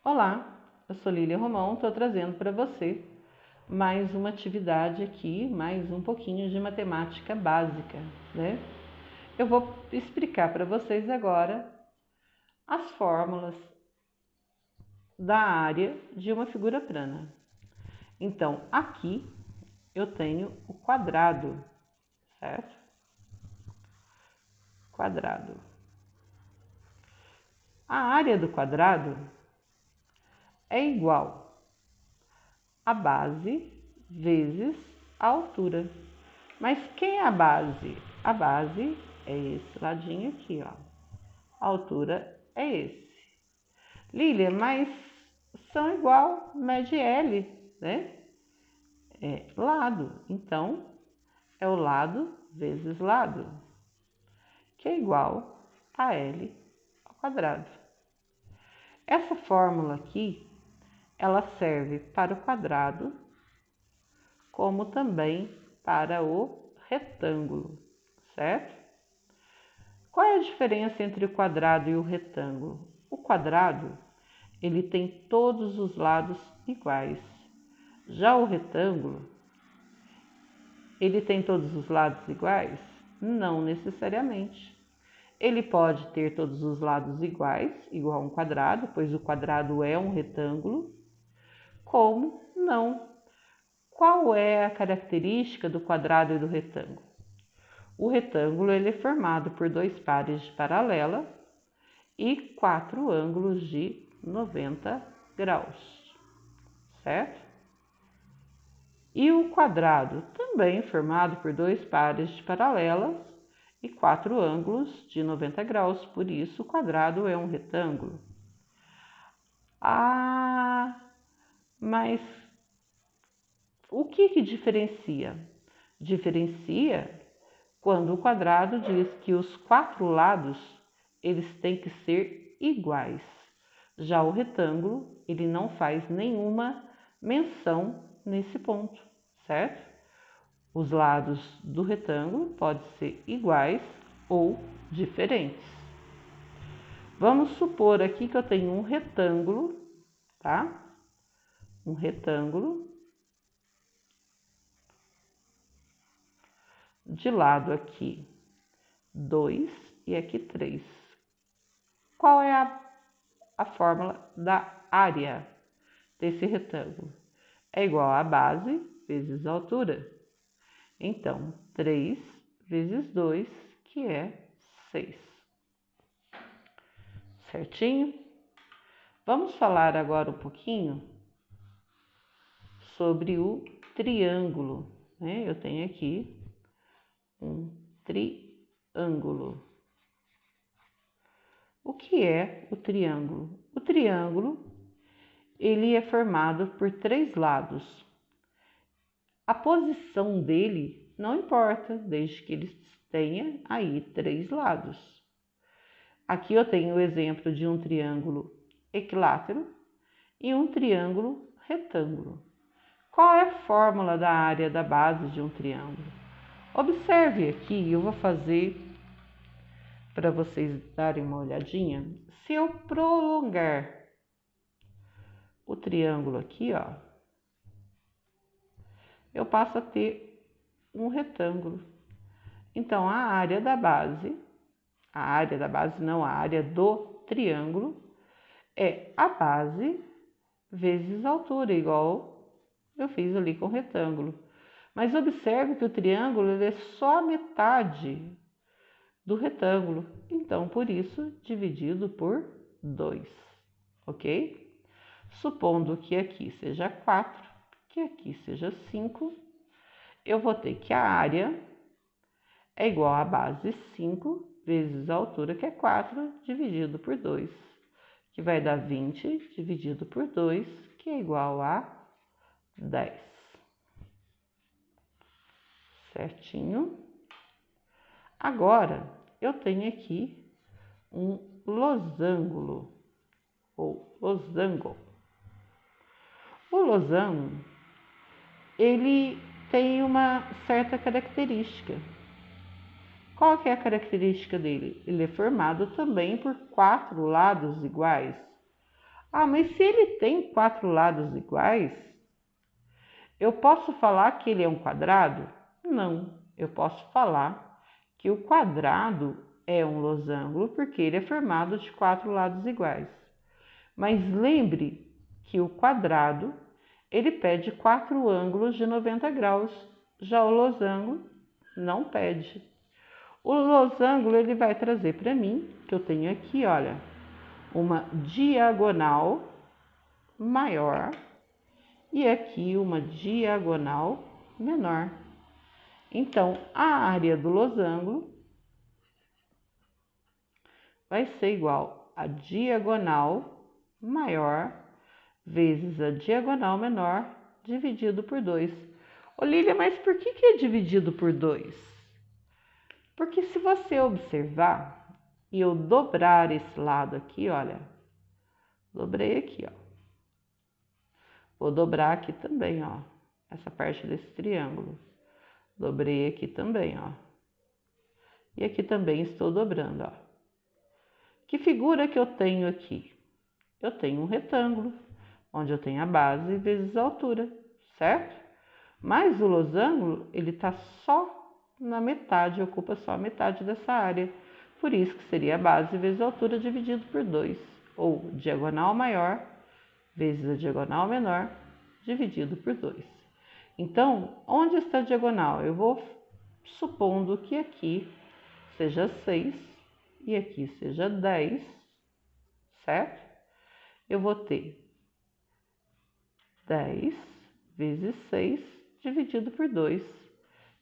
Olá, eu sou Lília Romão, estou trazendo para você mais uma atividade aqui, mais um pouquinho de matemática básica, né? Eu vou explicar para vocês agora as fórmulas da área de uma figura plana. Então, aqui eu tenho o quadrado, certo? Quadrado. A área do quadrado é igual a base vezes a altura. Mas quem é a base? A base é esse ladinho aqui, ó. A altura é esse. Lília, mas são igual, mede L, né? É lado. Então, é o lado vezes lado, que é igual a L ao quadrado. Essa fórmula aqui, ela serve para o quadrado, como também para o retângulo, certo? Qual é a diferença entre o quadrado e o retângulo? O quadrado, ele tem todos os lados iguais. Já o retângulo, ele tem todos os lados iguais? Não necessariamente. Ele pode ter todos os lados iguais, igual a um quadrado, pois o quadrado é um retângulo, como não. Qual é a característica do quadrado e do retângulo? O retângulo ele é formado por dois pares de paralela e 4 ângulos de 90 graus, certo? E o quadrado também formado por dois pares de paralelas e 4 ângulos de 90 graus, por isso o quadrado é um retângulo. Mas o que diferencia? Diferencia quando o quadrado diz que os 4 lados eles têm que ser iguais. Já o retângulo, ele não faz nenhuma menção nesse ponto, certo? Os lados do retângulo podem ser iguais ou diferentes. Vamos supor aqui que eu tenho um retângulo, tá? Um retângulo. De lado aqui 2 e aqui 3. Qual é a fórmula da área desse retângulo? É igual a base vezes a altura. Então, 3 vezes 2, que é 6. Certinho? Vamos falar agora um pouquinho sobre o triângulo, né? Eu tenho aqui um triângulo. O que é o triângulo? O triângulo, ele é formado por 3 lados. A posição dele não importa, desde que ele tenha aí 3 lados. Aqui eu tenho o exemplo de um triângulo equilátero e um triângulo retângulo. Qual é a fórmula da área da base de um triângulo? Observe aqui, eu vou fazer para vocês darem uma olhadinha. Se eu prolongar o triângulo aqui, ó, eu passo a ter um retângulo. Então, a área do triângulo é a base vezes a altura, igual eu fiz ali com o retângulo. Mas observe que o triângulo ele é só a metade do retângulo, então por isso dividido por 2, ok? Supondo que aqui seja 4, que aqui seja 5, eu vou ter que a área é igual a base 5 vezes a altura, que é 4, dividido por 2, que vai dar 20 dividido por 2, que é igual a 10. Certinho? Agora, eu tenho aqui um losango ou losango. O losango, ele tem uma certa característica. Qual que é a característica dele? Ele é formado também por 4 lados iguais. Ah, mas se ele tem 4 lados iguais, eu posso falar que ele é um quadrado? Não, eu posso falar que o quadrado é um losango porque ele é formado de 4 lados iguais. Mas lembre que o quadrado, ele pede 4 ângulos de 90 graus, já o losango não pede. O losango, ele vai trazer para mim, que eu tenho aqui, olha, uma diagonal maior e aqui uma diagonal menor. Então, a área do losango vai ser igual a diagonal maior vezes a diagonal menor dividido por 2. Ô Lília, mas por que é dividido por 2? Porque se você observar e eu dobrar esse lado aqui, olha, dobrei aqui, ó. Vou dobrar aqui também, ó, essa parte desse triângulo. Dobrei aqui também, ó. E aqui também estou dobrando, ó. Que figura que eu tenho aqui? Eu tenho um retângulo, onde eu tenho a base vezes a altura, certo? Mas o losango, ele tá só na metade, ocupa só a metade dessa área. Por isso que seria a base vezes a altura dividido por 2, ou diagonal maior vezes a diagonal menor dividido por 2. Então, onde está a diagonal? Eu vou supondo que aqui seja 6 e aqui seja 10, certo? Eu vou ter 10 vezes 6 dividido por 2,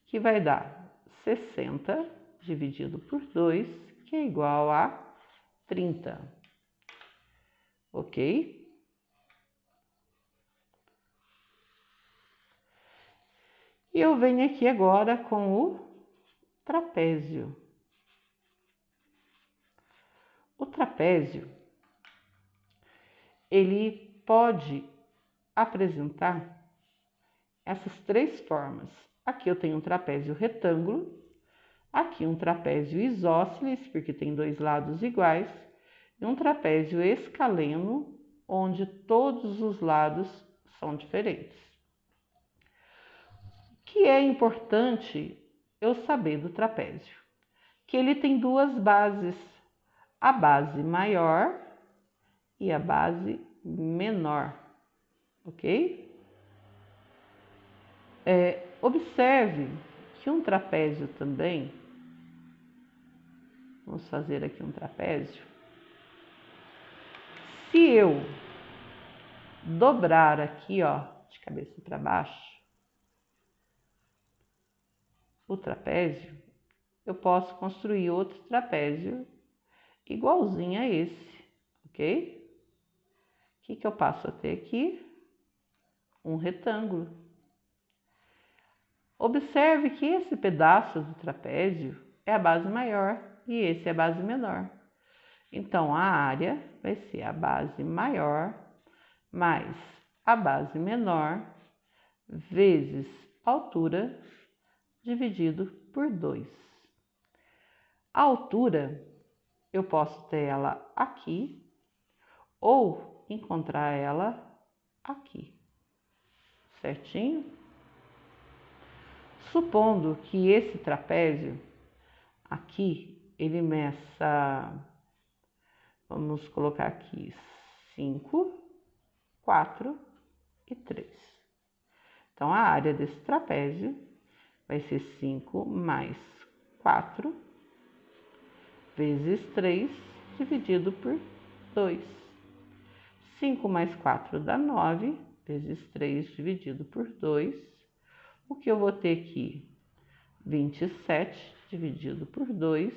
que vai dar 60 dividido por 2, que é igual a 30. Ok? E eu venho aqui agora com o trapézio. O trapézio, ele pode apresentar essas 3 formas. Aqui eu tenho um trapézio retângulo, aqui um trapézio isósceles, porque tem 2 lados iguais, e um trapézio escaleno, onde todos os lados são diferentes. O que é importante eu saber do trapézio? Que ele tem 2 bases, a base maior e a base menor, ok? Observe que um trapézio também, vamos fazer aqui um trapézio, se eu dobrar aqui, ó, de cabeça para baixo, o trapézio, eu posso construir outro trapézio igualzinho a esse, ok? O que eu passo a ter aqui? Um retângulo. Observe que esse pedaço do trapézio é a base maior e esse é a base menor. Então, a área vai ser a base maior mais a base menor vezes a altura dividido por 2. A altura, eu posso ter ela aqui ou encontrar ela aqui, certinho? Supondo que esse trapézio aqui, ele meça, vamos colocar aqui 5, 4 e 3. Então, a área desse trapézio vai ser 5 mais 4 vezes 3 dividido por 2. 5 mais 4 dá 9, vezes 3 dividido por 2. O que eu vou ter aqui? 27 dividido por 2,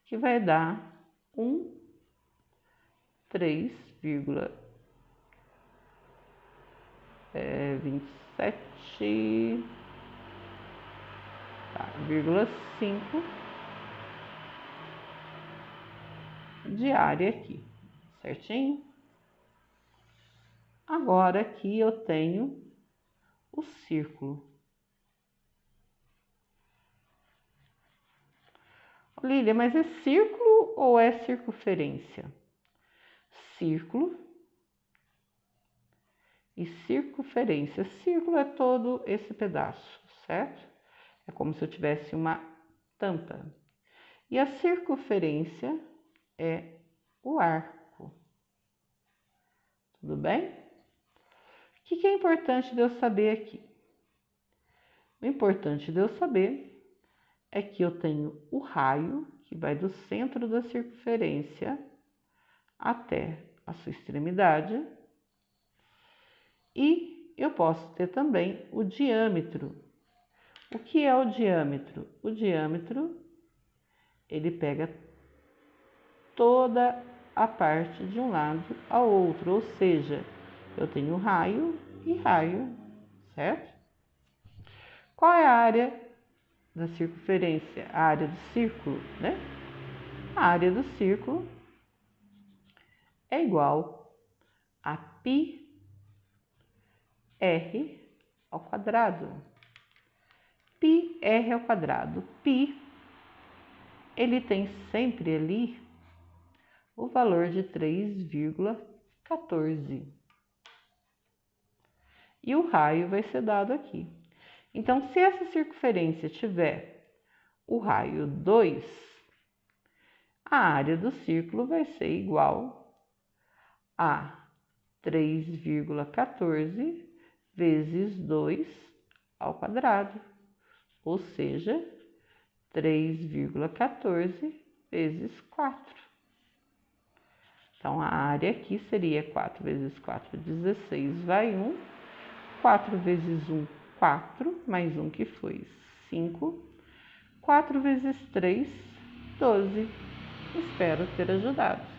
que vai dar 27,5 de área aqui, certinho? Agora aqui eu tenho o círculo. Lília, mas é círculo ou é circunferência? Círculo e circunferência. Círculo é todo esse pedaço, certo? É como se eu tivesse uma tampa. E a circunferência é o arco. Tudo bem? O que é importante de eu saber aqui? O importante de eu saber é que eu tenho o raio, que vai do centro da circunferência até a sua extremidade, e eu posso ter também o diâmetro. O que é o diâmetro? O diâmetro, ele pega toda a parte de um lado ao outro, ou seja, eu tenho raio e raio, certo? Qual é a área da circunferência? A área do círculo, né? A área do círculo é igual a πr ao quadrado. πr ao quadrado. Π, ele tem sempre ali o valor de 3,14. E o raio vai ser dado aqui. Então, se essa circunferência tiver o raio 2, a área do círculo vai ser igual a 3,14 vezes 2 ao quadrado, ou seja, 3,14 vezes 4. Então, a área aqui seria 4 vezes 4, 16, vai 1. 4 vezes 1, 4, mais 1 que foi 5. 4 vezes 3, 12. Espero ter ajudado.